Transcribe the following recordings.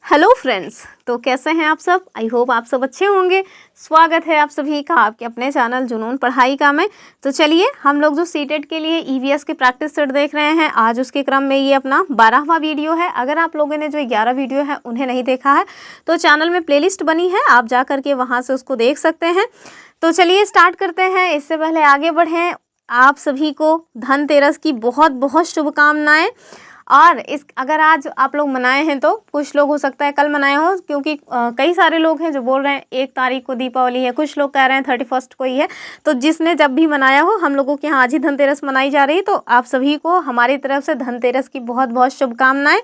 Hello friends, तो कैसे हैं आप सब। आई होप आप सब अच्छे होंगे। स्वागत है आप सभी का आपके अपने चैनल जुनून पढ़ाई का में। तो चलिए हम लोग जो सीटेट के लिए ईवीएस के प्रैक्टिस सेट देख रहे हैं, आज उसके क्रम में ये अपना 12वां वीडियो है। अगर आप लोगों ने जो 11 वीडियो है उन्हें नहीं देखा है तो चैनल में प्लेलिस्ट बनी है, आप जा करके वहाँ से उसको देख सकते हैं। तो चलिए स्टार्ट करते हैं। इससे पहले आगे बढ़ें, आप सभी को धनतेरस की बहुत बहुत शुभकामनाएं। और इस अगर आज आप लोग मनाए हैं तो कुछ लोग हो सकता है कल मनाए हो, क्योंकि कई सारे लोग हैं जो बोल रहे हैं 1 तारीख को दीपावली है, कुछ लोग कह रहे हैं 31 को ही है। तो जिसने जब भी मनाया हो, हम लोगों के यहाँ आज ही धनतेरस मनाई जा रही है। तो आप सभी को हमारी तरफ से धनतेरस की बहुत बहुत शुभकामनाएं।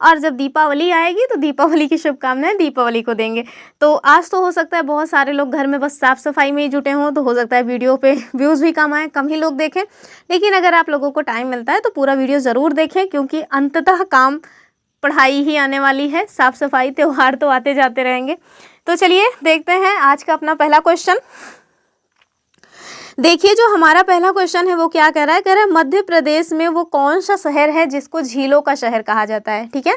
और जब दीपावली आएगी तो दीपावली की शुभकामनाएं दीपावली को देंगे। तो आज तो हो सकता है बहुत सारे लोग घर में बस साफ़ सफाई में ही जुटे हों, तो हो सकता है वीडियो पे व्यूज़ भी कम आए, कम ही लोग देखें। लेकिन अगर आप लोगों को टाइम मिलता है तो पूरा वीडियो ज़रूर देखें, क्योंकि अंततः काम पढ़ाई ही आने वाली है। साफ़ सफाई त्यौहार तो आते जाते रहेंगे। तो चलिए देखते हैं आज का अपना पहला क्वेश्चन। देखिए जो हमारा पहला क्वेश्चन है वो क्या कह रहा है, मध्य प्रदेश में वो कौन सा शहर है जिसको झीलों का शहर कहा जाता है। ठीक है,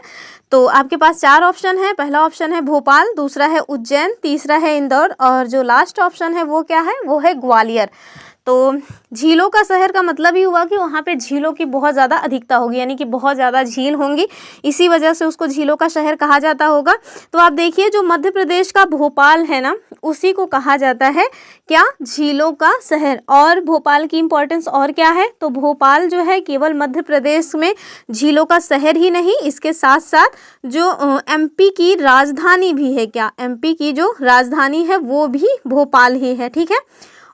तो आपके पास 4 ऑप्शन है। पहला ऑप्शन है भोपाल, दूसरा है उज्जैन, तीसरा है इंदौर और जो लास्ट ऑप्शन है वो क्या है, वो है ग्वालियर। तो झीलों का शहर का मतलब ही हुआ कि वहाँ पे झीलों की बहुत ज़्यादा अधिकता होगी, यानी कि बहुत ज़्यादा झील होंगी, इसी वजह से उसको झीलों का शहर कहा जाता होगा। तो आप देखिए जो मध्य प्रदेश का भोपाल है ना, उसी को कहा जाता है क्या, झीलों का शहर। और भोपाल की इम्पोर्टेंस और क्या है, तो भोपाल जो है केवल मध्य प्रदेश में झीलों का शहर ही नहीं, इसके साथ साथ जो एमपी की राजधानी भी है। क्या, एमपी की जो राजधानी है वो भी भोपाल ही है। ठीक है,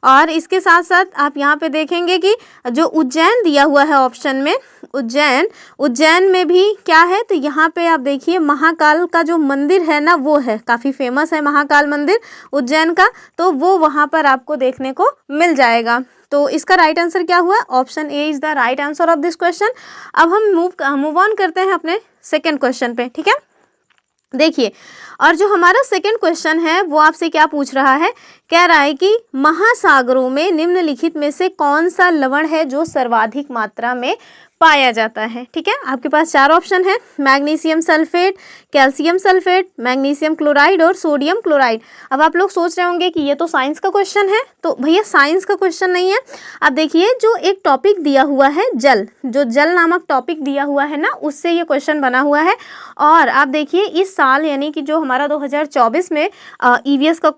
और इसके साथ साथ आप यहाँ पे देखेंगे कि जो उज्जैन दिया हुआ है ऑप्शन में, उज्जैन में भी क्या है, तो यहाँ पे आप देखिए महाकाल का जो मंदिर है ना, वो है काफ़ी फेमस है महाकाल मंदिर उज्जैन का। तो वो वहाँ पर आपको देखने को मिल जाएगा। तो इसका राइट आंसर क्या हुआ, option A is the right answer of this question. अब हम मूव ऑन करते हैं अपने सेकेंड क्वेश्चन पे। ठीक है, देखिए और जो हमारा सेकंड क्वेश्चन है वो आपसे क्या पूछ रहा है, कह रहा है कि महासागरों में निम्नलिखित में से कौन सा लवण है जो सर्वाधिक मात्रा में पाया जाता है। ठीक है, आपके पास 4 ऑप्शन है, magnesium sulphate, calcium sulphate, magnesium chloride और सोडियम क्लोराइड। अब आप लोग सोच रहे होंगे कि ये तो साइंस का क्वेश्चन है। तो भैया साइंस का क्वेश्चन नहीं है। आप देखिए जो एक टॉपिक दिया हुआ है जल, जो जल नामक टॉपिक दिया हुआ है ना, उससे ये क्वेश्चन बना हुआ है। और आप देखिए इस साल यानी कि जो हमारा 2024 में ईवीएस का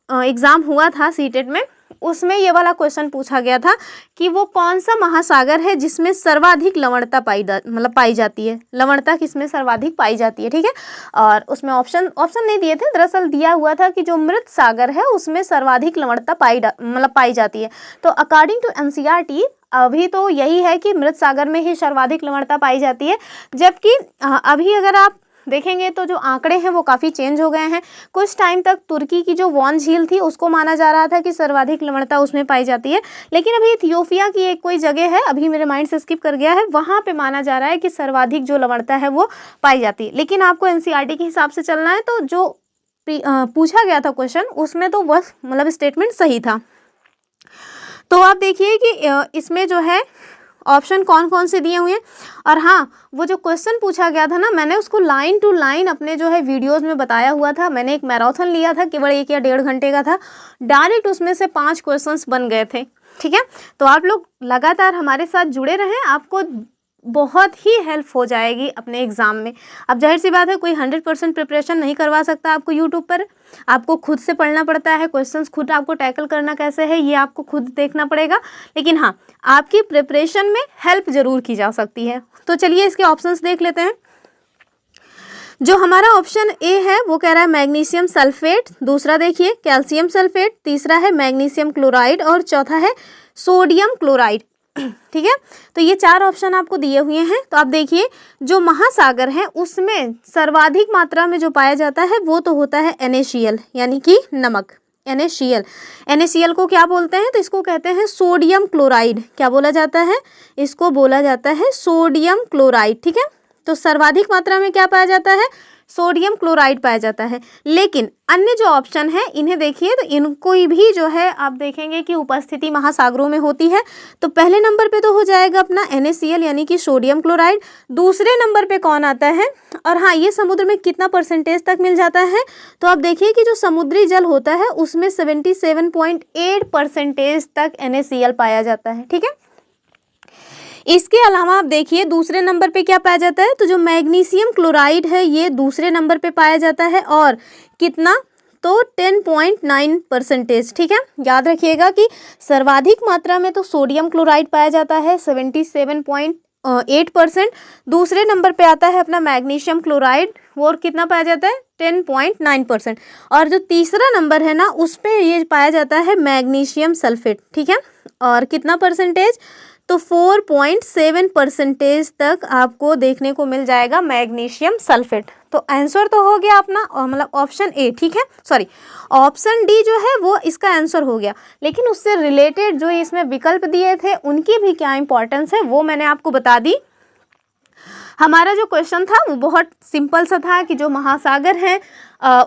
एग्ज़ाम हुआ था सीटेट में, उसमें ये वाला क्वेश्चन पूछा गया था कि वो कौन सा महासागर है जिसमें सर्वाधिक लवणता पाई जाती है। लवणता किसमें सर्वाधिक पाई जाती है। ठीक है, और उसमें ऑप्शन नहीं दिए थे, दरअसल दिया हुआ था कि जो मृत सागर है उसमें सर्वाधिक लवणता पाई जाती है। तो अकॉर्डिंग टू एनसीईआरटी अभी तो यही है कि मृत सागर में ही सर्वाधिक लवणता पाई जाती है। जबकि अभी अगर आप देखेंगे तो जो आंकड़े हैं वो काफ़ी चेंज हो गए हैं। कुछ टाइम तक तुर्की की जो वॉन झील थी उसको माना जा रहा था कि सर्वाधिक लवणता उसमें पाई जाती है, लेकिन अभी इथियोपिया की एक कोई जगह है, अभी मेरे माइंड से स्किप कर गया है, वहाँ पे माना जा रहा है कि सर्वाधिक जो लवणता है वो पाई जाती है। लेकिन आपको एनसीईआरटी के हिसाब से चलना है। तो जो पूछा गया था क्वेश्चन उसमें तो वह स्टेटमेंट सही था। तो आप देखिए कि इसमें जो है ऑप्शन कौन कौन से दिए हुए हैं। और हाँ, वो जो क्वेश्चन पूछा गया था ना, मैंने उसको लाइन टू लाइन अपने जो है वीडियोस में बताया हुआ था। मैंने एक मैराथन लिया था, केवल 1 या 1.5 घंटे का था। डायरेक्ट उसमें से 5 क्वेश्चंस बन गए थे। ठीक है, तो आप लोग लगातार हमारे साथ जुड़े रहें, आपको बहुत ही हेल्प हो जाएगी अपने एग्ज़ाम में। अब जाहिर सी बात है कोई 100% प्रिपरेशन नहीं करवा सकता आपको यूट्यूब पर, आपको खुद से पढ़ना पड़ता है, क्वेश्चंस खुद आपको टैकल करना कैसे है ये आपको खुद देखना पड़ेगा। लेकिन हाँ, आपकी प्रिपरेशन में हेल्प ज़रूर की जा सकती है। तो चलिए इसके ऑप्शंस देख लेते हैं। जो हमारा ऑप्शन ए है वो कह रहा है मैग्नीशियम सल्फेट, दूसरा देखिए कैल्शियम सल्फेट, तीसरा है मैग्नीशियम क्लोराइड और चौथा है सोडियम क्लोराइड। ठीक है, तो ये 4 ऑप्शन आपको दिए हुए हैं। तो आप देखिए जो महासागर है उसमें सर्वाधिक मात्रा में जो पाया जाता है वो तो होता है NaCl, यानी कि नमक। NaCl को क्या बोलते हैं, तो इसको कहते हैं सोडियम क्लोराइड। क्या बोला जाता है, इसको बोला जाता है सोडियम क्लोराइड। ठीक है, तो सर्वाधिक मात्रा में क्या पाया जाता है, सोडियम क्लोराइड पाया जाता है। लेकिन अन्य जो ऑप्शन है इन्हें देखिए तो इनको भी जो है आप देखेंगे कि उपस्थिति महासागरों में होती है। तो पहले नंबर पे तो हो जाएगा अपना NaCl यानी कि सोडियम क्लोराइड। दूसरे नंबर पे कौन आता है, और हाँ ये समुद्र में कितना परसेंटेज तक मिल जाता है, तो आप देखिए कि जो समुद्री जल होता है उसमें 77.8% तक NaCl पाया जाता है। ठीक है, इसके अलावा आप देखिए दूसरे नंबर पे क्या पाया जाता है, तो जो मैग्नीशियम क्लोराइड है ये दूसरे नंबर पे पाया जाता है, और कितना, तो 10.9%। ठीक है, याद रखिएगा कि सर्वाधिक मात्रा में तो सोडियम क्लोराइड पाया जाता है 77.8%। दूसरे नंबर पे आता है अपना मैग्नीशियम क्लोराइड, वो कितना पाया जाता है 10.9%। और जो तीसरा नंबर है ना उस पे ये पाया जाता है मैग्नीशियम सल्फेट। ठीक है, और कितना परसेंटेज, तो 4.7% तक आपको देखने को मिल जाएगा मैग्नीशियम सल्फेट। तो आंसर तो हो गया अपना मतलब ऑप्शन ए। ठीक है, सॉरी ऑप्शन डी जो है वो इसका आंसर हो गया, लेकिन उससे रिलेटेड जो इसमें विकल्प दिए थे उनकी भी क्या इंपॉर्टेंस है वो मैंने आपको बता दी। हमारा जो क्वेश्चन था वो बहुत सिंपल सा था कि जो महासागर है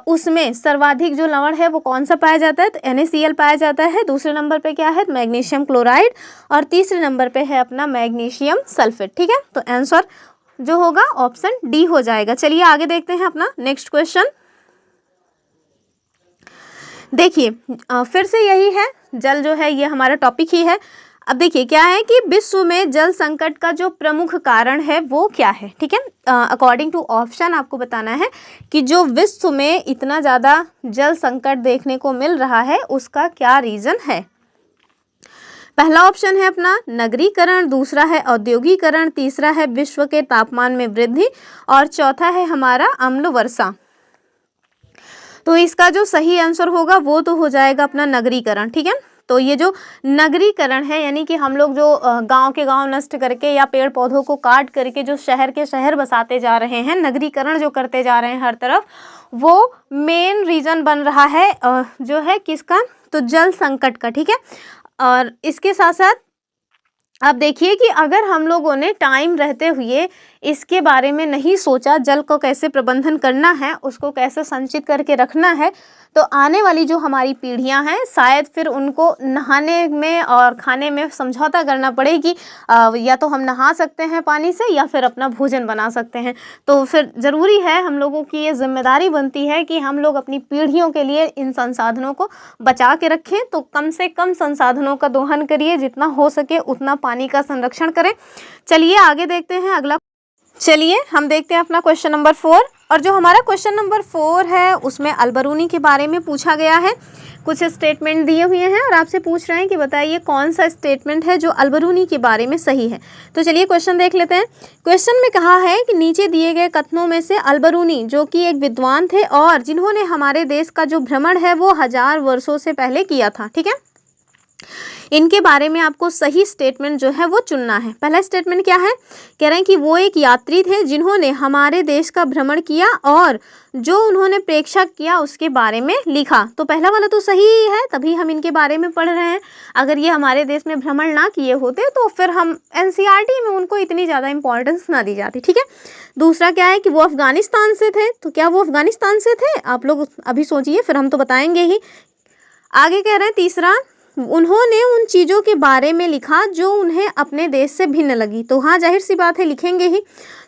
उसमें सर्वाधिक जो लवण है वो कौन सा पाया जाता है, तो NaCl पाया जाता है। दूसरे नंबर पे क्या है, मैग्नीशियम क्लोराइड, और तीसरे नंबर पे है अपना मैग्नीशियम सल्फेट। ठीक है, तो आंसर जो होगा ऑप्शन डी हो जाएगा। चलिए आगे देखते हैं अपना नेक्स्ट क्वेश्चन। देखिए फिर से यही है, जल जो है ये हमारा टॉपिक ही है। अब देखिए क्या है कि विश्व में जल संकट का जो प्रमुख कारण है वो क्या है। ठीक है, अकॉर्डिंग टू ऑप्शन आपको बताना है कि जो विश्व में इतना ज़्यादा जल संकट देखने को मिल रहा है उसका क्या रीज़न है। पहला ऑप्शन है अपना नगरीकरण, दूसरा है औद्योगिकरण, तीसरा है विश्व के तापमान में वृद्धि, और चौथा है हमारा अम्ल वर्षा। तो इसका जो सही आंसर होगा वो तो हो जाएगा अपना नगरीकरण। ठीक है, तो ये जो नगरीकरण है यानी कि हम लोग जो गांव के गांव नष्ट करके या पेड़ पौधों को काट करके जो शहर के शहर बसाते जा रहे हैं, नगरीकरण जो करते जा रहे हैं हर तरफ, वो मेन रीज़न बन रहा है जो है किसका, तो जल संकट का। ठीक है, और इसके साथ साथ आप देखिए कि अगर हम लोगों ने टाइम रहते हुए इसके बारे में नहीं सोचा, जल को कैसे प्रबंधन करना है, उसको कैसे संचित करके रखना है, तो आने वाली जो हमारी पीढ़ियां हैं शायद फिर उनको नहाने में और खाने में समझौता करना पड़ेगी। या तो हम नहा सकते हैं पानी से या फिर अपना भोजन बना सकते हैं। तो फिर ज़रूरी है, हम लोगों की ये जिम्मेदारी बनती है कि हम लोग अपनी पीढ़ियों के लिए इन संसाधनों को बचा के रखें। तो कम से कम संसाधनों का दोहन करिए, जितना हो सके उतना पानी का संरक्षण करें। चलिए आगे देखते हैं अगला। चलिए हम देखते हैं अपना क्वेश्चन नंबर 4, और जो हमारा क्वेश्चन नंबर 4 है उसमें अलबरूनी के बारे में पूछा गया है। कुछ स्टेटमेंट दिए हुए हैं और आपसे पूछ रहे हैं कि बताइए कौन सा स्टेटमेंट है जो अलबरूनी के बारे में सही है। तो चलिए क्वेश्चन देख लेते हैं। क्वेश्चन में कहा है कि नीचे दिए गए कथनों में से अलबरूनी जो कि एक विद्वान थे और जिन्होंने हमारे देश का जो भ्रमण है वो 1000 वर्षों से पहले किया था, ठीक है, इनके बारे में आपको सही स्टेटमेंट जो है वो चुनना है। पहला स्टेटमेंट क्या है, कह रहे हैं कि वो एक यात्री थे जिन्होंने हमारे देश का भ्रमण किया और जो उन्होंने प्रेक्षक किया उसके बारे में लिखा। तो पहला वाला तो सही है, तभी हम इनके बारे में पढ़ रहे हैं। अगर ये हमारे देश में भ्रमण ना किए होते तो फिर हम NCERT में उनको इतनी ज़्यादा इंपॉर्टेंस ना दी जाती, ठीक है। दूसरा क्या है कि वो अफगानिस्तान से थे। तो क्या वो अफगानिस्तान से थे, आप लोग अभी सोचिए, फिर हम तो बताएंगे ही। आगे कह रहे हैं तीसरा, उन्होंने उन चीज़ों के बारे में लिखा जो उन्हें अपने देश से भिन्न लगी। तो हाँ, जाहिर सी बात है, लिखेंगे ही।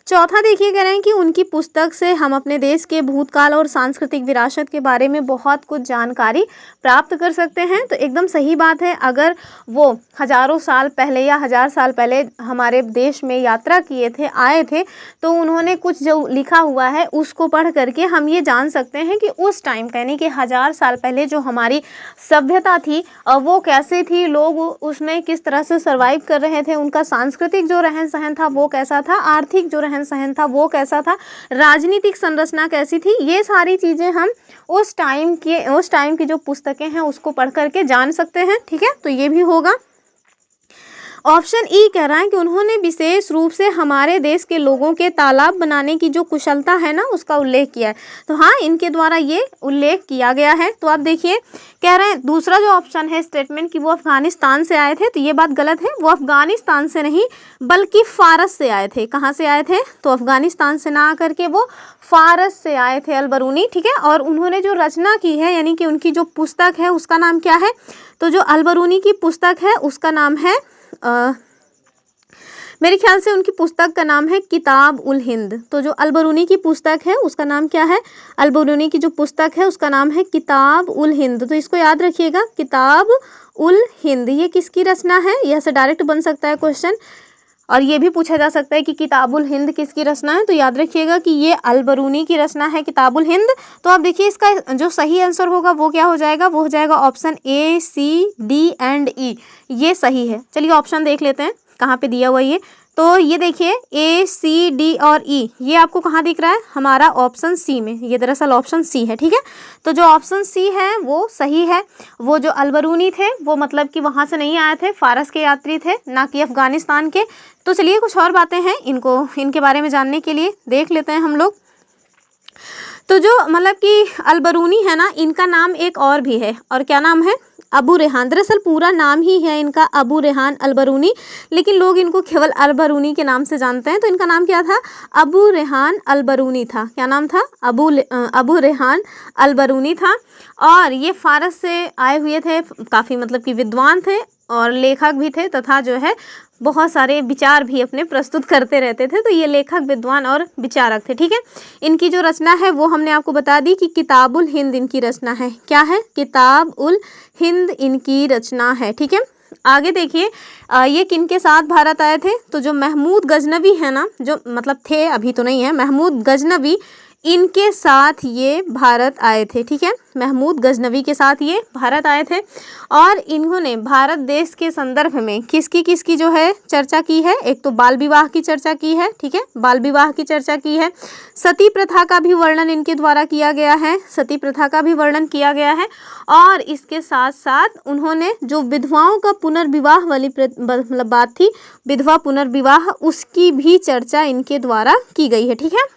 चौथा देखिए, कह रहे हैं कि उनकी पुस्तक से हम अपने देश के भूतकाल और सांस्कृतिक विरासत के बारे में बहुत कुछ जानकारी प्राप्त कर सकते हैं। तो एकदम सही बात है, अगर वो हज़ारों साल पहले या 1000 साल पहले हमारे देश में यात्रा किए थे, आए थे, तो उन्होंने कुछ जो लिखा हुआ है उसको पढ़ करके हम ये जान सकते हैं कि उस टाइम यानी कि 1000 साल पहले जो हमारी सभ्यता थी वो कैसे थी, लोग उसमें किस तरह से सर्वाइव कर रहे थे, उनका सांस्कृतिक जो रहन सहन था वो कैसा था, आर्थिक जो रहन सहन था वो कैसा था, राजनीतिक संरचना कैसी थी, ये सारी चीज़ें हम उस टाइम की जो पुस्तकें हैं उसको पढ़ करके जान सकते हैं, ठीक है। तो ये भी होगा। ऑप्शन ई कह रहा है कि उन्होंने विशेष रूप से हमारे देश के लोगों के तालाब बनाने की जो कुशलता है ना उसका उल्लेख किया है। तो हाँ, इनके द्वारा ये उल्लेख किया गया है। तो आप देखिए कह रहे हैं दूसरा जो ऑप्शन है स्टेटमेंट कि वो अफगानिस्तान से आए थे, तो ये बात गलत है। वो अफगानिस्तान से नहीं बल्कि फारस से आए थे। कहाँ से आए थे? तो अफगानिस्तान से ना आकर के वो फारस से आए थे, अलबरूनी, ठीक है। और उन्होंने जो रचना की है यानी कि उनकी जो पुस्तक है उसका नाम क्या है? तो जो अलबरूनी की पुस्तक है उसका नाम है मेरे ख्याल से उनकी पुस्तक का नाम है किताब उल हिंद। तो जो अलबरूनी की पुस्तक है उसका नाम क्या है? अलबरूनी की जो पुस्तक है उसका नाम है किताब उल हिंद। तो इसको याद रखिएगा, किताब उल हिंद। ये किसकी रचना है? यह से डायरेक्ट बन सकता है क्वेश्चन, और ये भी पूछा जा सकता है कि किताबुल हिंद किसकी रचना है। तो याद रखिएगा कि ये अलबरूनी की रचना है किताबुल हिंद। तो आप देखिए इसका जो सही आंसर होगा वो क्या हो जाएगा? वो हो जाएगा option A, C, D and E, ये सही है। चलिए ऑप्शन देख लेते हैं कहाँ पे दिया हुआ ये। तो ये देखिए ए, सी, डी और ई, ये आपको कहाँ दिख रहा है? हमारा ऑप्शन सी में। ये दरअसल ऑप्शन सी है, ठीक है। तो जो ऑप्शन सी है वो सही है। वो जो अलबरूनी थे वो मतलब कि वहाँ से नहीं आए थे, फारस के यात्री थे, ना कि अफगानिस्तान के। तो चलिए कुछ और बातें हैं इनके बारे में जानने के लिए देख लेते हैं हम लोग। तो जो मतलब कि अलबरूनी है ना, इनका नाम एक और भी है, और क्या नाम है? अबू रेहान। दरअसल पूरा नाम ही है इनका अबू रेहान अलबरूनी, लेकिन लोग इनको केवल अलबरूनी के नाम से जानते हैं। तो इनका नाम क्या था? अबू रेहान अलबरूनी था। क्या नाम था? अबू रेहान अलबरूनी था। और ये फारस से आए हुए थे, काफ़ी मतलब कि विद्वान थे और लेखक भी थे, तथा जो है बहुत सारे विचार भी अपने प्रस्तुत करते रहते थे। तो ये लेखक, विद्वान और विचारक थे, ठीक है। इनकी जो रचना है वो हमने आपको बता दी कि किताबुल हिंद इनकी रचना है। क्या है? किताब उल हिंद इनकी रचना है, ठीक है। आगे देखिए ये किनके साथ भारत आए थे? तो जो महमूद गजनवी है ना, जो मतलब थे, अभी तो नहीं है, महमूद गजनवी, इनके साथ ये भारत आए थे, ठीक है। महमूद गजनवी के साथ ये भारत आए थे, और इन्होंने भारत देश के संदर्भ में किसकी जो है चर्चा की है? एक तो बाल विवाह की चर्चा की है, ठीक है, बाल विवाह की चर्चा की है। सती प्रथा का भी वर्णन इनके द्वारा किया गया है, सती प्रथा का भी वर्णन किया गया है। और इसके साथ साथ उन्होंने जो विधवाओं का पुनर्विवाह वाली मतलब बात थी, विधवा पुनर्विवाह, उसकी भी चर्चा इनके द्वारा की गई है, ठीक है।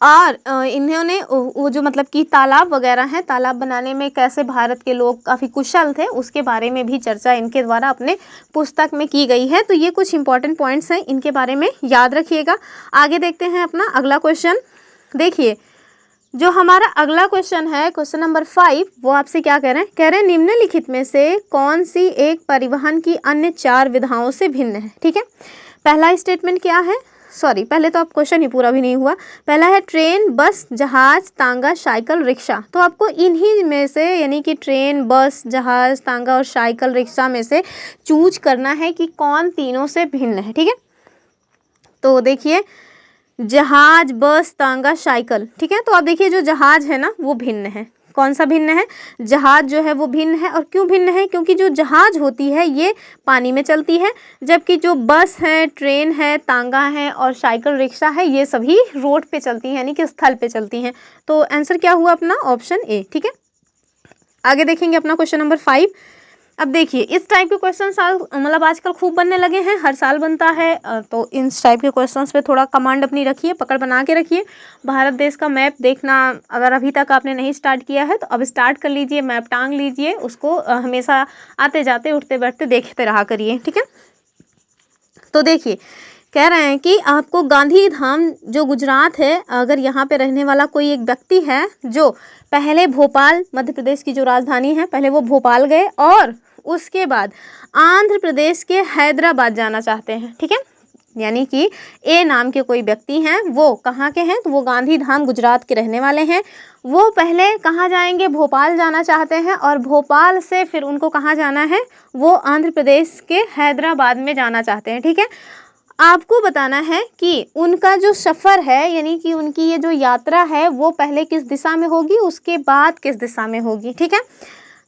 और इन्होंने वो जो मतलब कि तालाब वगैरह हैं, तालाब बनाने में कैसे भारत के लोग काफ़ी कुशल थे, उसके बारे में भी चर्चा इनके द्वारा अपने पुस्तक में की गई है। तो ये कुछ इंपॉर्टेंट पॉइंट्स हैं, इनके बारे में याद रखिएगा। आगे देखते हैं अपना अगला क्वेश्चन। देखिए जो हमारा अगला क्वेश्चन है, क्वेश्चन नंबर 5, वो आपसे क्या कह रहे हैं? कह रहे हैं निम्नलिखित में से कौन सी एक परिवहन की अन्य 4 विधाओं से भिन्न है, ठीक है। पहला स्टेटमेंट क्या है? सॉरी, पहले तो आप क्वेश्चन ही पूरा भी नहीं हुआ। पहला है ट्रेन, बस, जहाज, तांगा, साइकिल, रिक्शा। तो आपको इन्हीं में से यानी कि ट्रेन, बस, जहाज, तांगा और साइकिल, रिक्शा में से चूज करना है कि कौन तीनों से भिन्न है, ठीक है। तो देखिए जहाज, बस, तांगा, साइकिल, ठीक है। तो आप देखिए जो जहाज है ना वो भिन्न है। कौन सा भिन्न है? जहाज जो है वो भिन्न है। और क्यों भिन्न है? क्योंकि जो जहाज होती है ये पानी में चलती है, जबकि जो बस है, ट्रेन है, तांगा है और साइकिल, रिक्शा है, ये सभी रोड पे चलती हैं, यानी कि स्थल पे चलती हैं। तो आंसर क्या हुआ अपना? ऑप्शन ए, ठीक है। आगे देखेंगे अपना क्वेश्चन नंबर 5। अब देखिए इस टाइप के क्वेश्चन मतलब आजकल खूब बनने लगे हैं, हर साल बनता है। तो इन टाइप के क्वेश्चंस पे थोड़ा कमांड अपनी रखिए, पकड़ बना के रखिए। भारत देश का मैप देखना अगर अभी तक आपने नहीं स्टार्ट किया है तो अब स्टार्ट कर लीजिए, मैप टांग लीजिए, उसको हमेशा आते जाते उठते बैठते देखते रहा करिए, ठीक है। तो देखिए कह रहे हैं कि आपको गांधी धाम जो गुजरात है, अगर यहाँ पे रहने वाला कोई एक व्यक्ति है जो पहले भोपाल, मध्य प्रदेश की जो राजधानी है, पहले वो भोपाल गए और उसके बाद आंध्र प्रदेश के हैदराबाद जाना चाहते हैं, ठीक है। यानी कि ए नाम के कोई व्यक्ति हैं, वो कहाँ के हैं? तो वो गांधी धाम गुजरात के रहने वाले हैं। वो पहले कहाँ जाएंगे? भोपाल जाना चाहते हैं, और भोपाल से फिर उनको कहाँ जाना है? वो आंध्र प्रदेश के हैदराबाद में जाना चाहते हैं, ठीक है। आपको बताना है कि उनका जो सफ़र है, यानी कि उनकी ये जो यात्रा है, वो पहले किस दिशा में होगी, उसके बाद किस दिशा में होगी, ठीक है।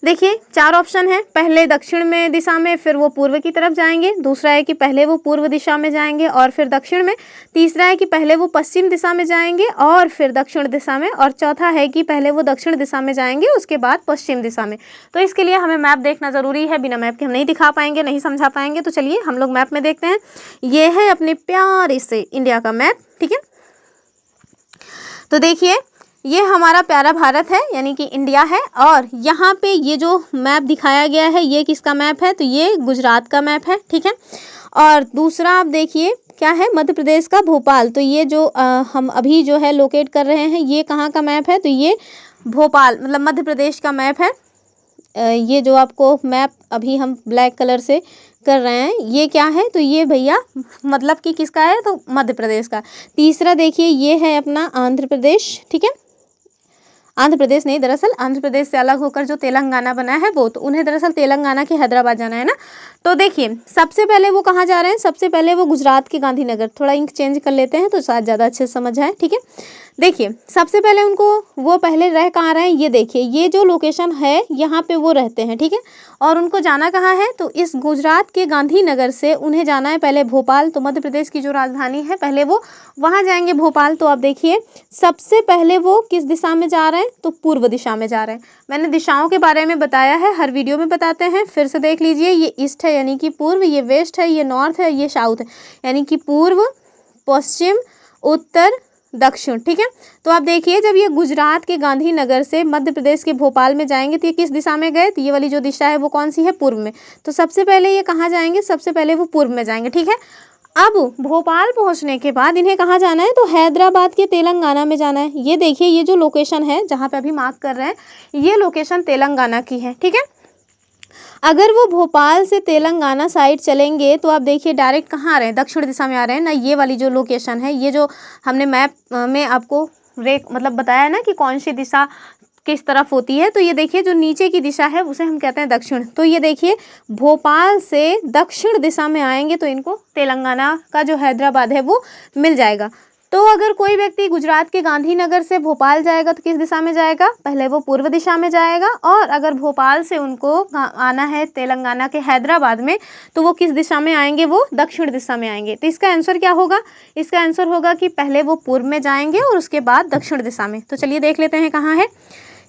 देखिए 4 ऑप्शन है, पहले दक्षिण में दिशा में, फिर वो पूर्व की तरफ जाएंगे। दूसरा है कि पहले वो पूर्व दिशा में जाएंगे और फिर दक्षिण में। तीसरा है कि पहले वो पश्चिम दिशा में जाएंगे और फिर दक्षिण दिशा में। और चौथा है कि पहले वो दक्षिण दिशा में जाएंगे उसके बाद पश्चिम दिशा में। तो इसके लिए हमें मैप देखना ज़रूरी है, बिना मैप के हम नहीं दिखा पाएंगे, नहीं समझा पाएंगे। तो चलिए हम लोग मैप में देखते हैं। ये है अपने प्यारे से इंडिया का मैप, ठीक है। तो देखिए ये हमारा प्यारा भारत है, यानी कि इंडिया है। और यहाँ पे ये जो मैप दिखाया गया है ये किसका मैप है, तो ये गुजरात का मैप है, ठीक है। और दूसरा आप देखिए क्या है, मध्य प्रदेश का भोपाल। तो ये जो हम अभी जो है लोकेट कर रहे हैं ये कहाँ का मैप है, तो ये भोपाल मतलब मध्य प्रदेश का मैप है। ये जो आपको मैप अभी हम ब्लैक कलर से कर रहे हैं ये क्या है, तो ये भैया मतलब कि किसका है, तो मध्य प्रदेश का। तीसरा देखिए ये है अपना आंध्र प्रदेश, ठीक है। आंध्र प्रदेश नहीं, दरअसल आंध्र प्रदेश से अलग होकर जो तेलंगाना बना है वो, तो उन्हें दरअसल तेलंगाना के हैदराबाद जाना है ना। तो देखिए सबसे पहले वो कहाँ जा रहे हैं, सबसे पहले वो गुजरात के गांधीनगर। थोड़ा इंक चेंज कर लेते हैं तो शायद ज़्यादा अच्छे से समझ आए, ठीक है। देखिए सबसे पहले उनको वो पहले रह कहाँ रहे हैं, ये देखिए ये जो लोकेशन है यहाँ पे वो रहते हैं, ठीक है। और उनको जाना कहाँ है, तो इस गुजरात के गांधीनगर से उन्हें जाना है पहले भोपाल। तो मध्य प्रदेश की जो राजधानी है पहले वो वहाँ जाएंगे भोपाल। तो आप देखिए सबसे पहले वो किस दिशा में जा रहे हैं, तो पूर्व दिशा में जा रहे हैं। मैंने दिशाओं के बारे में बताया है, हर वीडियो में बताते हैं, फिर से देख लीजिए। ये ईस्ट है यानी कि पूर्व, ये वेस्ट है, ये नॉर्थ है, ये साउथ है यानी कि पूर्व, पश्चिम, उत्तर, दक्षिण, ठीक है। तो आप देखिए जब ये गुजरात के गांधीनगर से मध्य प्रदेश के भोपाल में जाएंगे तो ये किस दिशा में गए, तो ये वाली जो दिशा है वो कौन सी है, पूर्व में। तो सबसे पहले ये कहाँ जाएंगे, सबसे पहले वो पूर्व में जाएंगे, ठीक है। अब भोपाल पहुंचने के बाद इन्हें कहाँ जाना है, तो हैदराबाद के तेलंगाना में जाना है। ये देखिए ये जो लोकेशन है जहाँ पे अभी मार्क कर रहे हैं ये लोकेशन तेलंगाना की है, ठीक है। अगर वो भोपाल से तेलंगाना साइड चलेंगे तो आप देखिए डायरेक्ट कहाँ आ रहे हैं, दक्षिण दिशा में आ रहे हैं ना। ये वाली जो लोकेशन है, ये जो हमने मैप में आपको मतलब बताया है ना कि कौन सी दिशा किस तरफ होती है। तो ये देखिए जो नीचे की दिशा है उसे हम कहते हैं दक्षिण। तो ये देखिए भोपाल से दक्षिण दिशा में आएंगे तो इनको तेलंगाना का जो हैदराबाद है वो मिल जाएगा। तो अगर कोई व्यक्ति गुजरात के गांधीनगर से भोपाल जाएगा तो किस दिशा में जाएगा, पहले वो पूर्व दिशा में जाएगा। और अगर भोपाल से उनको आना है तेलंगाना के हैदराबाद में तो वो किस दिशा में आएंगे, वो दक्षिण दिशा में आएंगे। तो इसका आंसर क्या होगा, इसका आंसर होगा कि पहले वो पूर्व में जाएंगे और उसके बाद दक्षिण दिशा में। तो चलिए देख लेते हैं कहाँ है।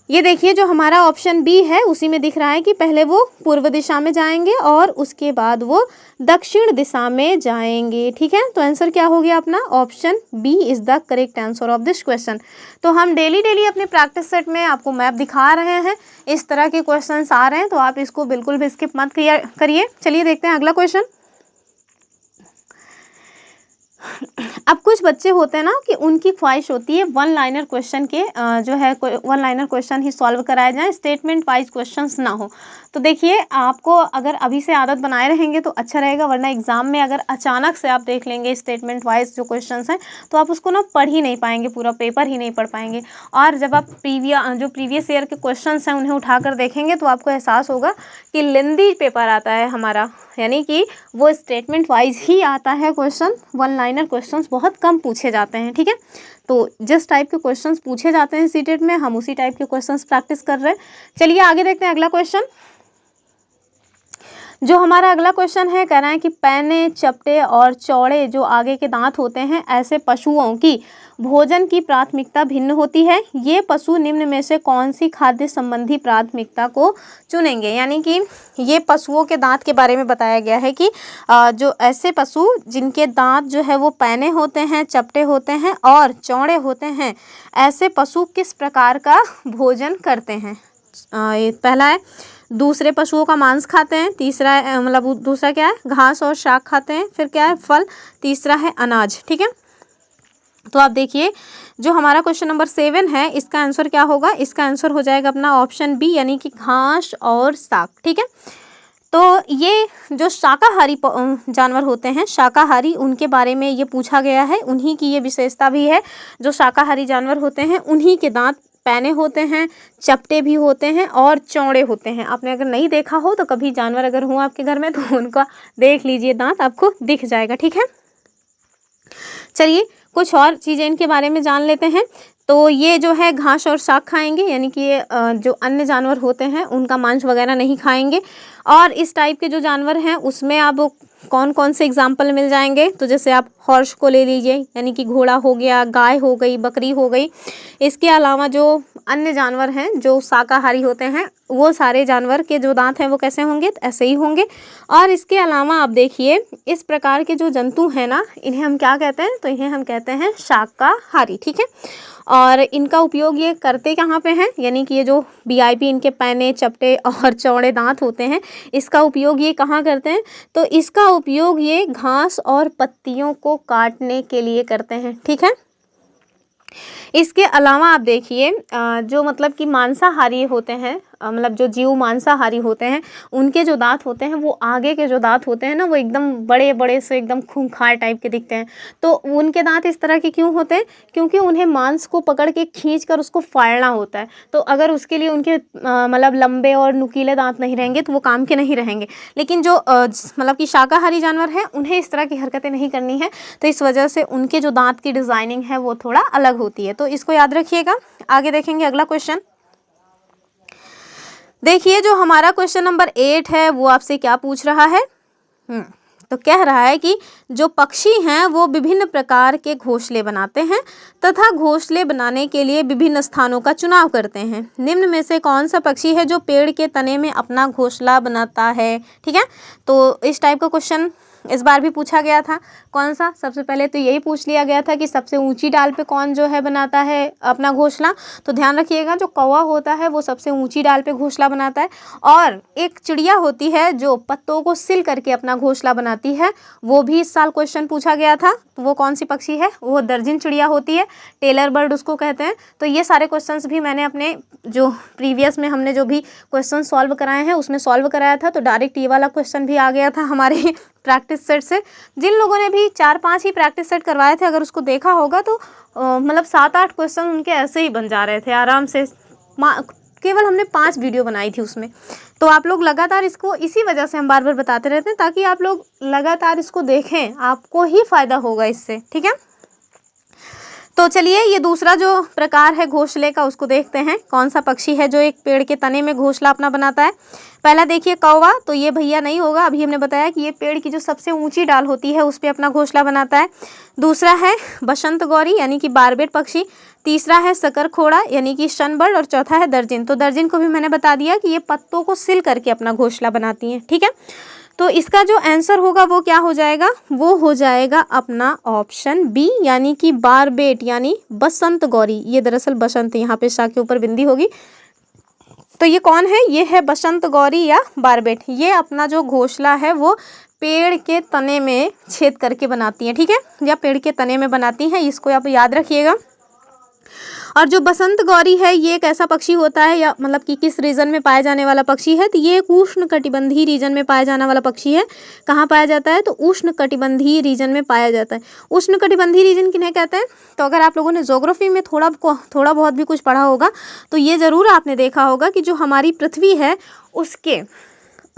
ये देखिए जो हमारा ऑप्शन बी है उसी में दिख रहा है कि पहले वो पूर्व दिशा में जाएंगे और उसके बाद वो दक्षिण दिशा में जाएंगे, ठीक है। तो आंसर क्या हो गया अपना, option B is the correct answer of this question. तो हम डेली अपने प्रैक्टिस सेट में आपको मैप दिखा रहे हैं, इस तरह के क्वेश्चंस आ रहे हैं तो आप इसको बिल्कुल भी स्किप मत करिए। चलिए देखते हैं अगला क्वेश्चन। अब कुछ बच्चे होते हैं ना कि उनकी ख्वाहिश होती है वन लाइनर क्वेश्चन के जो है वन लाइनर क्वेश्चन ही सॉल्व कराए जाएं, स्टेटमेंट वाइज क्वेश्चंस ना हो। तो देखिए आपको अगर अभी से आदत बनाए रहेंगे तो अच्छा रहेगा, वरना एग्जाम में अगर अचानक से आप देख लेंगे स्टेटमेंट वाइज जो क्वेश्चंस हैं तो आप उसको ना पढ़ ही नहीं पाएंगे, पूरा पेपर ही नहीं पढ़ पाएंगे। और जब आप प्रीवियस ईयर के क्वेश्चंस हैं उन्हें उठाकर देखेंगे तो आपको एहसास होगा कि लेंदी पेपर आता है हमारा, यानी कि वो स्टेटमेंट वाइज ही आता है क्वेश्चन, वन लाइनर क्वेश्चंस बहुत कम पूछे जाते हैं, ठीक है। तो जिस टाइप के क्वेश्चंस पूछे जाते हैं सीटेट में हम उसी टाइप के क्वेश्चंस प्रैक्टिस कर रहे हैं। चलिए आगे देखते हैं अगला क्वेश्चन। जो हमारा अगला क्वेश्चन है कह रहा है कि पैने, चपटे और चौड़े जो आगे के दांत होते हैं ऐसे पशुओं की भोजन की प्राथमिकता भिन्न होती है। ये पशु निम्न में से कौन सी खाद्य संबंधी प्राथमिकता को चुनेंगे। यानी कि ये पशुओं के दांत के बारे में बताया गया है कि जो ऐसे पशु जिनके दांत जो है वो पैने होते हैं, चपटे होते हैं और चौड़े होते हैं, ऐसे पशु किस प्रकार का भोजन करते हैं। ये पहला है दूसरे पशुओं का मांस खाते हैं, तीसरा मतलब दूसरा क्या है घास और शाक खाते हैं, फिर क्या है फल, तीसरा है अनाज, ठीक है। तो आप देखिए जो हमारा क्वेश्चन नंबर 7 है इसका आंसर क्या होगा, इसका आंसर हो जाएगा अपना ऑप्शन बी यानी कि घास और शाक, ठीक है। तो ये जो शाकाहारी जानवर होते हैं, शाकाहारी, उनके बारे में ये पूछा गया है, उन्हीं की ये विशेषता भी है। जो शाकाहारी जानवर होते हैं उन्हीं के दांत पैने होते हैं, चपटे भी होते हैं और चौड़े होते हैं। आपने अगर नहीं देखा हो तो कभी जानवर अगर हो आपके घर में तो उनका देख लीजिए, दांत आपको दिख जाएगा, ठीक है। चलिए कुछ और चीज़ें इनके बारे में जान लेते हैं। तो ये जो है घास और शाक खाएंगे, यानी कि ये जो अन्य जानवर होते हैं उनका मांस वगैरह नहीं खाएंगे। और इस टाइप के जो जानवर हैं उसमें आप कौन कौन से एग्जाम्पल मिल जाएंगे, तो जैसे आप हॉर्स को ले लीजिए, यानी कि घोड़ा हो गया, गाय हो गई, बकरी हो गई। इसके अलावा जो अन्य जानवर हैं जो शाकाहारी होते हैं, वो सारे जानवर के जो दांत हैं वो कैसे होंगे, तो ऐसे ही होंगे। और इसके अलावा आप देखिए, इस प्रकार के जो जंतु हैं ना, इन्हें हम क्या कहते हैं, तो इन्हें हम कहते हैं शाकाहारी, ठीक है। और इनका उपयोग ये करते कहाँ पे हैं, यानी कि ये जो वीआईपी इनके पैने, चपटे और चौड़े दांत होते हैं, इसका उपयोग ये कहाँ करते हैं, तो इसका उपयोग ये घास और पत्तियों को काटने के लिए करते हैं, ठीक है। इसके अलावा आप देखिए, जो मतलब कि मांसाहारी होते हैं, मतलब जो जीव मांसाहारी होते हैं, उनके जो दांत होते हैं वो आगे के जो दांत होते हैं ना, वो एकदम बड़े बड़े से एकदम खूंखार टाइप के दिखते हैं। तो उनके दांत इस तरह के क्यों होते हैं, क्योंकि उन्हें मांस को पकड़ के खींच कर उसको फाड़ना होता है। तो अगर उसके लिए उनके मतलब लंबे और नुकीले दांत नहीं रहेंगे तो वो काम के नहीं रहेंगे। लेकिन जो मतलब कि शाकाहारी जानवर हैं उन्हें इस तरह की हरकतें नहीं करनी है, तो इस वजह से उनके जो दांत की डिज़ाइनिंग है वो थोड़ा अलग होती है। तो इसको याद रखिएगा। आगे देखेंगे अगला क्वेश्चन। देखिए, जो हमारा क्वेश्चन नंबर 8 है वो आपसे क्या पूछ रहा है, तो कह रहा है कि जो पक्षी हैं वो विभिन्न प्रकार के घोंसले बनाते हैं तथा घोंसले बनाने के लिए विभिन्न स्थानों का चुनाव करते हैं। निम्न में से कौन सा पक्षी है जो पेड़ के तने में अपना घोंसला बनाता है, ठीक है। तो इस टाइप का क्वेश्चन इस बार भी पूछा गया था। कौन सा, सबसे पहले तो यही पूछ लिया गया था कि सबसे ऊंची डाल पे कौन जो है बनाता है अपना घोंसला। तो ध्यान रखिएगा, जो कौवा होता है वो सबसे ऊंची डाल पे घोंसला बनाता है। और एक चिड़िया होती है जो पत्तों को सिल करके अपना घोंसला बनाती है, वो भी इस साल क्वेश्चन पूछा गया था। तो वो कौन सी पक्षी है, वो दर्जन चिड़िया होती है, टेलर बर्ड उसको कहते हैं। तो ये सारे क्वेश्चंस भी मैंने अपने जो प्रीवियस में हमने जो भी क्वेश्चन सॉल्व कराए हैं उसमें सॉल्व कराया था। तो डायरेक्ट ये वाला क्वेश्चन भी आ गया था हमारे प्रैक्टिस सेट से। जिन लोगों ने भी 4-5 ही प्रैक्टिस सेट करवाए थे, अगर उसको देखा होगा तो मतलब 7-8 क्वेश्चन उनके ऐसे ही बन जा रहे थे आराम से। केवल हमने 5 वीडियो बनाई थी उसमें। तो आप लोग लगातार इसको, इसी वजह से हम बार बार बताते रहते हैं ताकि आप लोग लगातार इसको देखें, आपको ही फायदा होगा इससे, ठीक है। तो चलिए, ये दूसरा जो प्रकार है घोंसले का उसको देखते हैं। कौन सा पक्षी है जो एक पेड़ के तने में घोंसला अपना बनाता है। पहला देखिए कौवा, तो ये भैया नहीं होगा। अभी हमने बताया कि ये पेड़ की जो सबसे ऊंची डाल होती है उस पर अपना घोंसला बनाता है। दूसरा है बसंत गौरी यानी कि बारबेट पक्षी। तीसरा है शकरखोड़ा यानी कि सनबर्ड। और चौथा है दर्जिन। तो दर्जिन को भी मैंने बता दिया कि ये पत्तों को सिल करके अपना घोंसला बनाती हैं, ठीक है। तो इसका जो आंसर होगा वो क्या हो जाएगा, वो हो जाएगा अपना ऑप्शन बी, यानी कि बारबेट यानी बसंत गौरी। ये दरअसल बसंत, यहाँ पे शाह के ऊपर बिंदी होगी। तो ये कौन है, ये है बसंत गौरी या बारबेट। ये अपना जो घोंसला है वो पेड़ के तने में छेद करके बनाती हैं, ठीक है, या पेड़ के तने में बनाती हैं। इसको आप याद रखिएगा। और जो बसंत गौरी है ये एक ऐसा पक्षी होता है, या मतलब कि किस रीजन में पाया जाने वाला पक्षी है, तो ये एक उष्ण कटिबंधीय रीजन में पाया जाने वाला पक्षी है। कहाँ पाया जाता है, तो उष्ण कटिबंधीय रीजन में पाया जाता है। उष्ण कटिबंधीय रीजन किन्हें कहते हैं, तो अगर आप लोगों ने ज्योग्राफी में थोड़ा बहुत भी कुछ पढ़ा होगा तो ये ज़रूर आपने देखा होगा कि जो हमारी पृथ्वी है उसके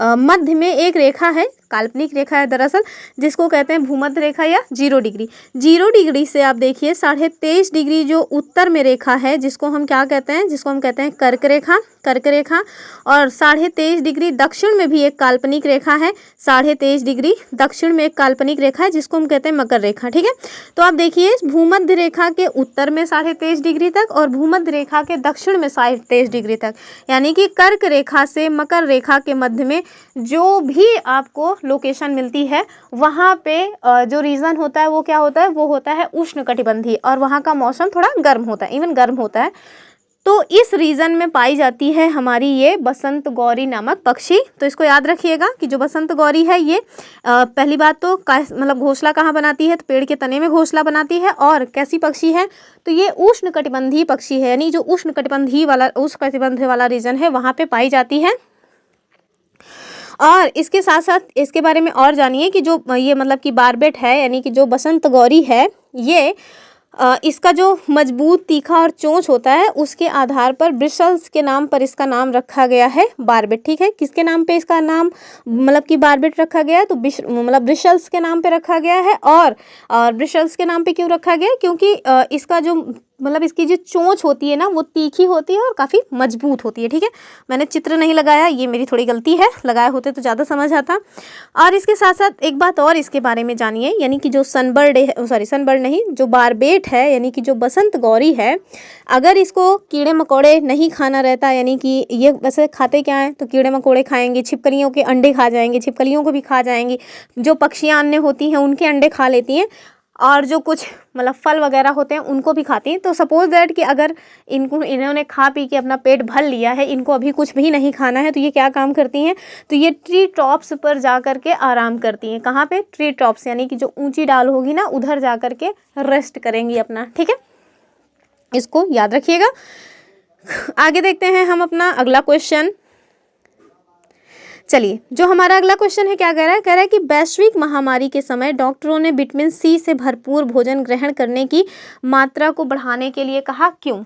मध्य में एक रेखा है, काल्पनिक रेखा है दरअसल, जिसको कहते हैं भूमध्य रेखा या 0 डिग्री। 0 डिग्री से आप देखिए 23.5 डिग्री जो उत्तर में रेखा है, जिसको हम क्या कहते हैं, जिसको हम कहते हैं कर्क रेखा, कर्क रेखा। और 23.5 डिग्री दक्षिण में भी एक काल्पनिक रेखा है, 23.5 डिग्री दक्षिण में एक काल्पनिक रेखा है जिसको हम कहते हैं मकर रेखा, ठीक है। तो आप देखिए भूमध्य रेखा के उत्तर में 23.5 डिग्री तक और भूमध्य रेखा के दक्षिण में 23.5 डिग्री तक, यानी कि कर्क रेखा से मकर रेखा के मध्य में जो भी आपको लोकेशन मिलती है वहाँ पे जो रीजन होता है वो क्या होता है, वो होता है उष्ण कटिबंधीय। और वहाँ का मौसम थोड़ा गर्म होता है, इवन गर्म होता है। तो इस रीजन में पाई जाती है हमारी ये बसंत गौरी नामक पक्षी। तो इसको याद रखिएगा कि जो बसंत गौरी है ये पहली बात तो मतलब घोंसला कहाँ बनाती है, तो पेड़ के तने में घोंसला बनाती है। और कैसी पक्षी है, तो ये उष्ण कटिबंधीय पक्षी है, यानी जो उष्ण कटिबंधीय वाला रीजन है वहाँ पे पाई जाती है। और इसके साथ साथ इसके बारे में और जानिए कि जो ये मतलब कि बारबेट है यानी कि जो बसंत गौरी है, ये इसका जो मजबूत तीखा और चोंच होता है उसके आधार पर ब्रिसल्स के नाम पर इसका नाम रखा गया है बारबेट, ठीक है। किसके नाम पे इसका नाम मतलब कि बारबेट रखा गया है, तो मतलब ब्रिसल्स के नाम पे रखा गया है। और ब्रिसल्स के नाम पे क्यों रखा गया, क्योंकि इसका जो मतलब इसकी जो चोंच होती है ना वो तीखी होती है और काफ़ी मजबूत होती है। ठीक है, मैंने चित्र नहीं लगाया, ये मेरी थोड़ी गलती है, लगाए होते तो ज़्यादा समझ आता। और इसके साथ साथ एक बात और इसके बारे में जानिए, यानी कि जो सनबर्ड है, सॉरी सनबर्ड नहीं, जो बारबेट है यानी कि जो बसंत गौरी है, अगर इसको कीड़े मकोड़े नहीं खाना रहता, यानी कि ये वैसे खाते क्या है, तो कीड़े मकोड़े खाएंगे, छिपकलियों के अंडे खा जाएंगे, छिपकलियों को भी खा जाएंगी, जो पक्षियाँ अन्य होती हैं उनके अंडे खा लेती हैं, और जो कुछ मतलब फल वगैरह होते हैं उनको भी खाती हैं। तो सपोज दैट कि अगर इन्होंने खा पी के अपना पेट भर लिया है, इनको अभी कुछ भी नहीं खाना है, तो ये क्या काम करती हैं, तो ये ट्री टॉप्स पर जा कर के आराम करती हैं। कहाँ पे? ट्री टॉप्स, यानी कि जो ऊंची डाल होगी ना उधर जा कर के रेस्ट करेंगी अपना। ठीक है, इसको याद रखिएगा। आगे देखते हैं हम अपना अगला क्वेश्चन। चलिए, जो हमारा अगला क्वेश्चन है क्या कह रहा है, कह रहा है कि वैश्विक महामारी के समय डॉक्टरों ने विटामिन सी से भरपूर भोजन ग्रहण करने की मात्रा को बढ़ाने के लिए कहा, क्यों?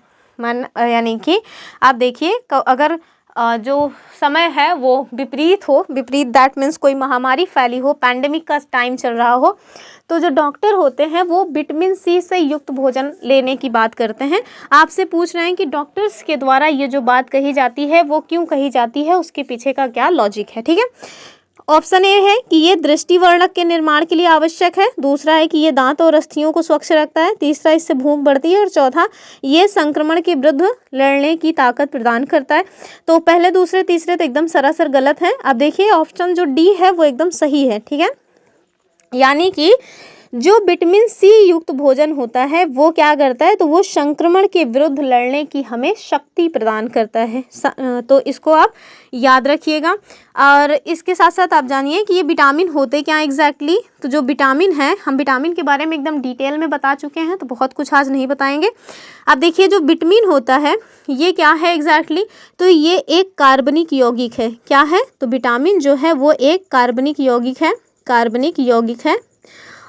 यानी कि आप देखिए, अगर जो समय है वो विपरीत हो, विपरीत दैट मीन्स कोई महामारी फैली हो, पैंडेमिक का टाइम चल रहा हो, तो जो डॉक्टर होते हैं वो विटामिन सी से युक्त भोजन लेने की बात करते हैं। आपसे पूछ रहे हैं कि डॉक्टर्स के द्वारा ये जो बात कही जाती है वो क्यों कही जाती है, उसके पीछे का क्या लॉजिक है। ठीक है, ऑप्शन ए है कि ये दृष्टिवर्धक के निर्माण के लिए आवश्यक है, दूसरा है कि ये दांत और अस्थियों को स्वच्छ रखता है, तीसरा इससे भूख बढ़ती है, और चौथा ये संक्रमण के विरुद्ध लड़ने की ताकत प्रदान करता है। तो पहले दूसरे तीसरे तो एकदम सरासर गलत है। अब देखिए ऑप्शन जो डी है वो एकदम सही है। ठीक है, यानी कि जो विटामिन सी युक्त भोजन होता है वो क्या करता है, तो वो संक्रमण के विरुद्ध लड़ने की हमें शक्ति प्रदान करता है। तो इसको आप याद रखिएगा। और इसके साथ साथ आप जानिए कि ये विटामिन होते क्या एग्जैक्टली। तो जो विटामिन है, हम विटामिन के बारे में एकदम डिटेल में बता चुके हैं, तो बहुत कुछ आज नहीं बताएंगे। अब देखिए जो विटामिन होता है ये क्या है एग्जैक्टली, तो ये एक कार्बनिक यौगिक है। क्या है, तो विटामिन जो है वो एक कार्बनिक यौगिक है, कार्बनिक यौगिक है।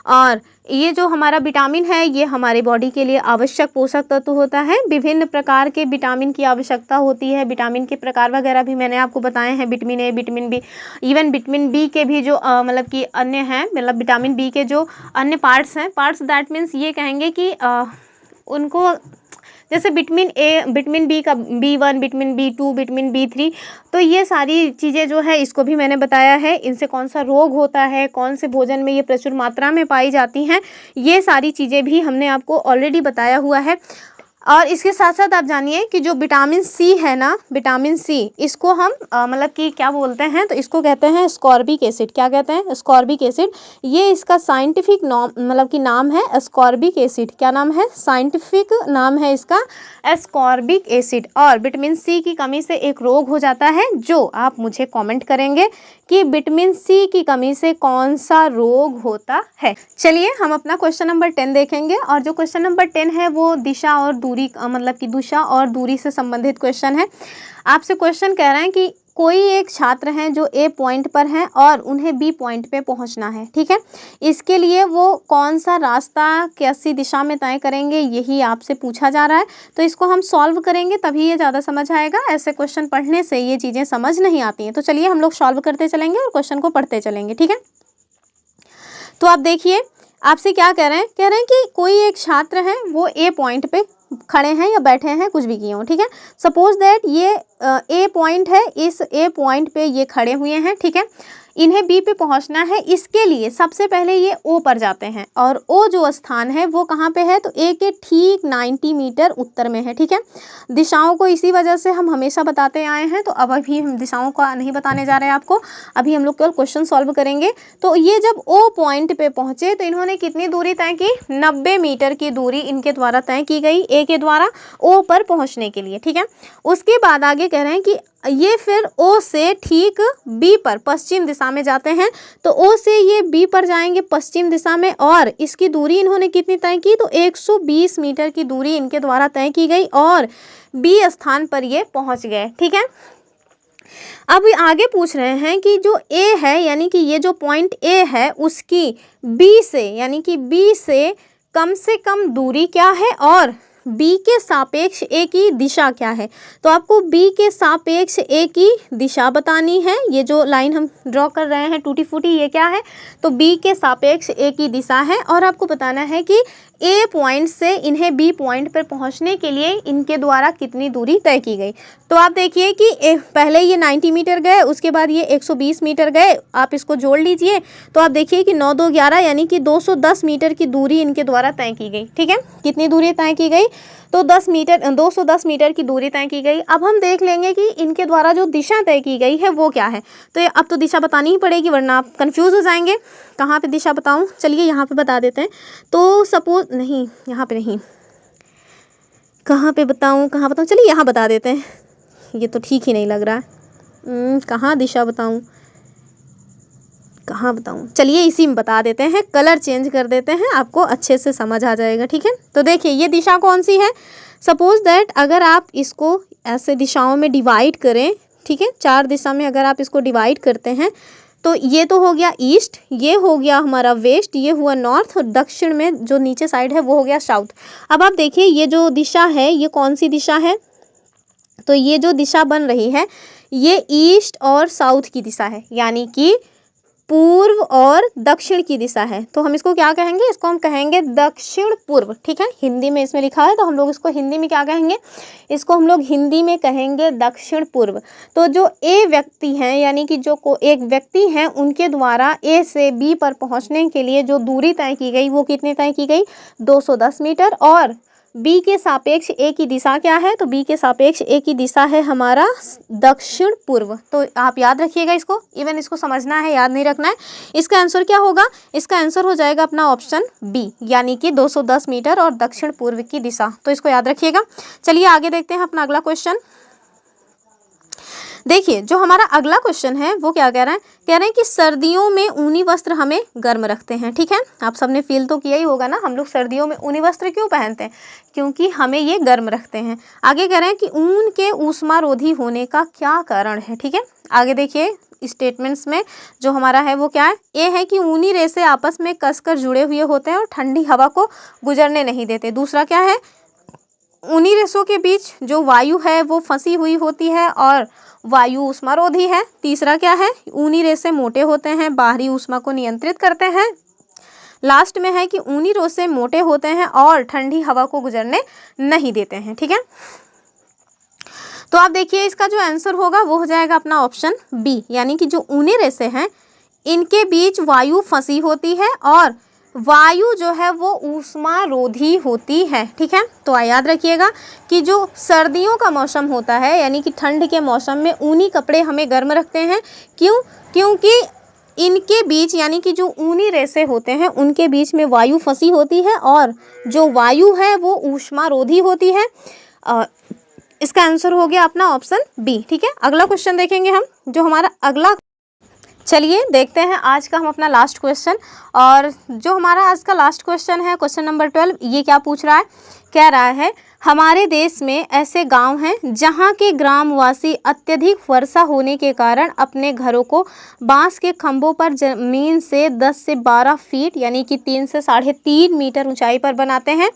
और ये जो हमारा विटामिन है ये हमारे बॉडी के लिए आवश्यक पोषक तत्व होता है। विभिन्न प्रकार के विटामिन की आवश्यकता होती है, विटामिन के प्रकार वगैरह भी मैंने आपको बताए हैं, vitamin A, vitamin B, even vitamin B के भी जो मतलब कि अन्य हैं, मतलब विटामिन बी के जो अन्य पार्ट्स हैं, पार्ट्स दैट मीन्स ये कहेंगे कि उनको जैसे विटामिन ए, विटामिन बी का B1, vitamin B2, vitamin B3, तो ये सारी चीज़ें जो है इसको भी मैंने बताया है। इनसे कौन सा रोग होता है, कौन से भोजन में ये प्रचुर मात्रा में पाई जाती हैं, ये सारी चीज़ें भी हमने आपको ऑलरेडी बताया हुआ है। और इसके साथ साथ आप जानिए कि जो विटामिन सी है ना, विटामिन सी, इसको हम मतलब कि क्या बोलते हैं, तो इसको कहते हैं स्कॉर्बिक एसिड। क्या कहते हैं? Ascorbic acid. ये इसका साइंटिफिक नाम मतलब कि नाम है स्कॉर्बिक एसिड। क्या नाम है? साइंटिफिक नाम है इसका स्कॉर्बिक एसिड। और विटामिन सी की कमी से एक रोग हो जाता है, जो आप मुझे कमेंट करेंगे कि विटामिन सी की कमी से कौन सा रोग होता है। चलिए हम अपना क्वेश्चन नंबर 10 देखेंगे। और जो क्वेश्चन नंबर 10 है वो दिशा और दूरी, मतलब कि दिशा और दूरी से संबंधित क्वेश्चन है। आपसे क्वेश्चन कह रहे हैं कि कोई एक छात्र हैं जो ए पॉइंट पर हैं और उन्हें बी पॉइंट पे पहुंचना है। ठीक है, इसके लिए वो कौन सा रास्ता कैसी दिशा में तय करेंगे, यही आपसे पूछा जा रहा है। तो इसको हम सॉल्व करेंगे तभी ये ज़्यादा समझ आएगा, ऐसे क्वेश्चन पढ़ने से ये चीज़ें समझ नहीं आती हैं। तो चलिए हम लोग सॉल्व करते चलेंगे और क्वेश्चन को पढ़ते चलेंगे। ठीक है, तो आप देखिए आपसे क्या कह रहे हैं, कह रहे हैं कि कोई एक छात्र है वो ए पॉइंट पे खड़े हैं या बैठे हैं, कुछ भी किए हों। ठीक है, सपोज दैट ये ए पॉइंट है, इस ए पॉइंट पे ये खड़े हुए हैं। ठीक है, इन्हें बी पे पहुंचना है। इसके लिए सबसे पहले ये ओ पर जाते हैं, और ओ जो स्थान है वो कहाँ पे है, तो ए के ठीक 90 मीटर उत्तर में है। ठीक है, दिशाओं को इसी वजह से हम हमेशा बताते आए हैं, तो अब अभी हम दिशाओं का नहीं बताने जा रहे हैं आपको, अभी हम लोग केवल क्वेश्चन सॉल्व करेंगे। तो ये जब ओ पॉइंट पे पहुंचे तो इन्होंने कितनी दूरी तय की, 90 मीटर की दूरी इनके द्वारा तय की गई ए के द्वारा ओ पर पहुँचने के लिए। ठीक है, उसके बाद आगे कह रहे हैं कि ये फिर ओ से ठीक बी पर पश्चिम दिशा में जाते हैं। तो ओ से ये बी पर जाएंगे पश्चिम दिशा में, और इसकी दूरी इन्होंने कितनी तय की, तो 120 मीटर की दूरी इनके द्वारा तय की गई और बी स्थान पर ये पहुंच गए। ठीक है, अब आगे पूछ रहे हैं कि जो ए है यानी कि ये जो पॉइंट ए है उसकी बी से यानी कि बी से कम दूरी क्या है और बी के सापेक्ष ए की दिशा क्या है। तो आपको बी के सापेक्ष ए की दिशा बतानी है। ये जो लाइन हम ड्रॉ कर रहे हैं टूटी फूटी, ये क्या है, तो बी के सापेक्ष ए की दिशा है। और आपको बताना है कि ए पॉइंट से इन्हें बी पॉइंट पर पहुंचने के लिए इनके द्वारा कितनी दूरी तय की गई। तो आप देखिए कि पहले ये 90 मीटर गए, उसके बाद ये 120 मीटर गए, आप इसको जोड़ लीजिए तो आप देखिए कि 9 2 11 यानी कि 210 मीटर की दूरी इनके द्वारा तय की गई। ठीक है, कितनी दूरी तय की गई? तो 210 मीटर की दूरी तय की गई। अब हम देख लेंगे कि इनके द्वारा जो दिशा तय की गई है वो क्या है। तो अब तो दिशा बतानी ही पड़ेगी वरना आप कंफ्यूज हो जाएंगे। कहाँ पे दिशा बताऊँ? चलिए यहाँ पे बता देते हैं। तो सपोज नहीं, यहाँ पे नहीं, कहाँ पे बताऊँ, कहाँ बताऊँ? चलिए यहाँ बता देते हैं, ये तो ठीक ही नहीं लग रहा है। कहाँ दिशा बताऊँ, कहाँ बताऊँ? चलिए इसी में बता देते हैं, कलर चेंज कर देते हैं, आपको अच्छे से समझ आ जाएगा। ठीक है, तो देखिए ये दिशा कौन सी है। सपोज दैट अगर आप इसको ऐसे दिशाओं में डिवाइड करें, ठीक है, 4 दिशा में अगर आप इसको डिवाइड करते हैं तो ये तो हो गया ईस्ट, ये हो गया हमारा वेस्ट, ये हुआ नॉर्थ, और दक्षिण में जो नीचे साइड है वो हो गया साउथ। अब आप देखिए ये जो दिशा है ये कौन सी दिशा है। तो ये जो दिशा बन रही है ये ईस्ट और साउथ की दिशा है, यानी कि पूर्व और दक्षिण की दिशा है। तो हम इसको क्या कहेंगे? इसको हम कहेंगे दक्षिण पूर्व। ठीक है, हिंदी में इसमें लिखा है तो हम लोग इसको हिंदी में क्या कहेंगे? इसको हम लोग हिंदी में कहेंगे दक्षिण पूर्व। तो जो ए व्यक्ति हैं, यानी कि जो एक व्यक्ति हैं, उनके द्वारा ए से बी पर पहुंचने के लिए जो दूरी तय की गई वो कितनी तय की गई? 210 मीटर। और बी के सापेक्ष ए की दिशा क्या है? तो बी के सापेक्ष ए की दिशा है हमारा दक्षिण पूर्व। तो आप याद रखिएगा इसको, इवन इसको समझना है, याद नहीं रखना है। इसका आंसर क्या होगा? इसका आंसर हो जाएगा अपना ऑप्शन बी, यानी कि 210 मीटर और दक्षिण पूर्व की दिशा। तो इसको याद रखिएगा। चलिए आगे देखते हैं अपना अगला क्वेश्चन। देखिए जो हमारा अगला क्वेश्चन है वो क्या कह रहा है? कह रहे हैं कि सर्दियों में ऊनी वस्त्र हमें गर्म रखते हैं। ठीक है, आप सबने फील तो किया ही होगा ना, हम लोग सर्दियों में ऊनी वस्त्र क्यों पहनते हैं? क्योंकि हमें ये गर्म रखते हैं। आगे कह रहे हैं कि ऊन के ऊष्मारोधी होने का क्या कारण है। ठीक है, आगे देखिए स्टेटमेंट्स में जो हमारा है वो क्या है? ये है कि ऊनी रेशे आपस में कसकर जुड़े हुए होते हैं और ठंडी हवा को गुजरने नहीं देते। दूसरा क्या है? ऊनी रेशों के बीच जो वायु है वो फंसी हुई होती है और वायु ऊष्मारोधी है। तीसरा क्या है? ऊनी रेशे मोटे होते हैं, बाहरी ऊष्मा को नियंत्रित करते हैं। लास्ट में है कि ऊनी रेशे मोटे होते हैं और ठंडी हवा को गुजरने नहीं देते हैं। ठीक है, तो आप देखिए इसका जो आंसर होगा वो हो जाएगा अपना ऑप्शन बी, यानी कि जो ऊनी रेशे हैं इनके बीच वायु फंसी होती है और वायु जो है वो ऊष्मारोधी होती है। ठीक है, तो याद रखिएगा कि जो सर्दियों का मौसम होता है, यानी कि ठंड के मौसम में ऊनी कपड़े हमें गर्म रखते हैं। क्यों? क्योंकि इनके बीच, यानी कि जो ऊनी रेशे होते हैं उनके बीच में वायु फंसी होती है और जो वायु है वो ऊष्मारोधी होती है। इसका आंसर हो गया अपना ऑप्शन बी। ठीक है, अगला क्वेश्चन देखेंगे हम, जो हमारा अगला, चलिए देखते हैं आज का हम अपना लास्ट क्वेश्चन। और जो हमारा आज का लास्ट क्वेश्चन है, क्वेश्चन नंबर 12, ये क्या पूछ रहा है? कह रहा है हमारे देश में ऐसे गांव हैं जहां के ग्रामवासी अत्यधिक वर्षा होने के कारण अपने घरों को बांस के खंभों पर जमीन से 10 से 12 फीट यानी कि 3 से 3.5 मीटर ऊंचाई पर बनाते हैं।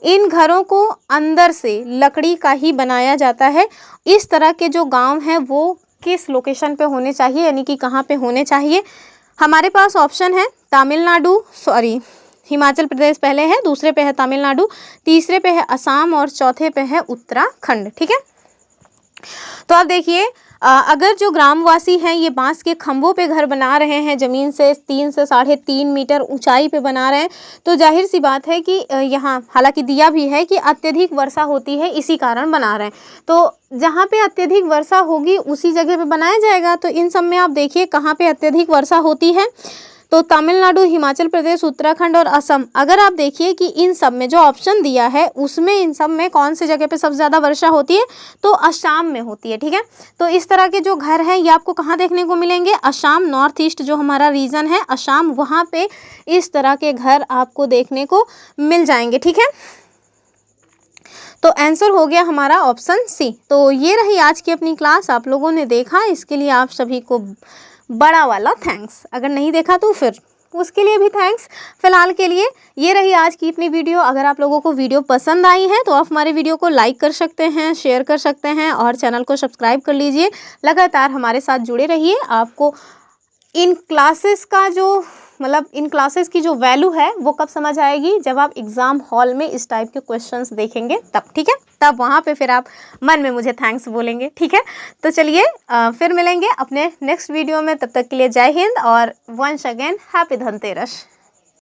इन घरों को अंदर से लकड़ी का ही बनाया जाता है। इस तरह के जो गाँव हैं वो किस लोकेशन पे होने चाहिए, यानी कि कहाँ पे होने चाहिए? हमारे पास ऑप्शन है तमिलनाडु, हिमाचल प्रदेश पहले है, दूसरे पे है तमिलनाडु, तीसरे पे है असम और चौथे पे है उत्तराखंड। ठीक है, तो आप देखिए अगर जो ग्रामवासी हैं ये बांस के खंभों पे घर बना रहे हैं, ज़मीन से 3 से 3.5 मीटर ऊंचाई पे बना रहे हैं, तो जाहिर सी बात है कि यहाँ हालांकि दिया भी है कि अत्यधिक वर्षा होती है, इसी कारण बना रहे हैं। तो जहाँ पे अत्यधिक वर्षा होगी उसी जगह पे बनाया जाएगा। तो इन सब में आप देखिए कहाँ पे अत्यधिक वर्षा होती है, तो तमिलनाडु, हिमाचल प्रदेश, उत्तराखंड और असम। अगर आप देखिए कि इन सब में जो ऑप्शन दिया है उसमें इन सब में कौन सी जगह पे सबसे ज़्यादा वर्षा होती है? तो असम में होती है। ठीक है, तो इस तरह के जो घर हैं ये आपको कहाँ देखने को मिलेंगे? असम, नॉर्थ ईस्ट जो हमारा रीजन है असम, वहाँ पे इस तरह के घर आपको देखने को मिल जाएंगे। ठीक है, तो आंसर हो गया हमारा ऑप्शन सी। तो ये रही आज की अपनी क्लास, आप लोगों ने देखा, इसके लिए आप सभी को बड़ा वाला थैंक्स। अगर नहीं देखा तो फिर उसके लिए भी थैंक्स। फिलहाल के लिए ये रही आज की अपनी वीडियो। अगर आप लोगों को वीडियो पसंद आई है तो आप हमारे वीडियो को लाइक कर सकते हैं, शेयर कर सकते हैं और चैनल को सब्सक्राइब कर लीजिए। लगातार हमारे साथ जुड़े रहिए। आपको इन क्लासेस का जो मतलब इन क्लासेस की जो वैल्यू है वो कब समझ आएगी, जब आप एग्जाम हॉल में इस टाइप के क्वेश्चंस देखेंगे तब, ठीक है। तब वहाँ पे फिर आप मन में मुझे थैंक्स बोलेंगे, ठीक है। तो चलिए फिर मिलेंगे अपने नेक्स्ट वीडियो में, तब तक के लिए जय हिंद और वंस अगेन हैप्पी धनतेरस।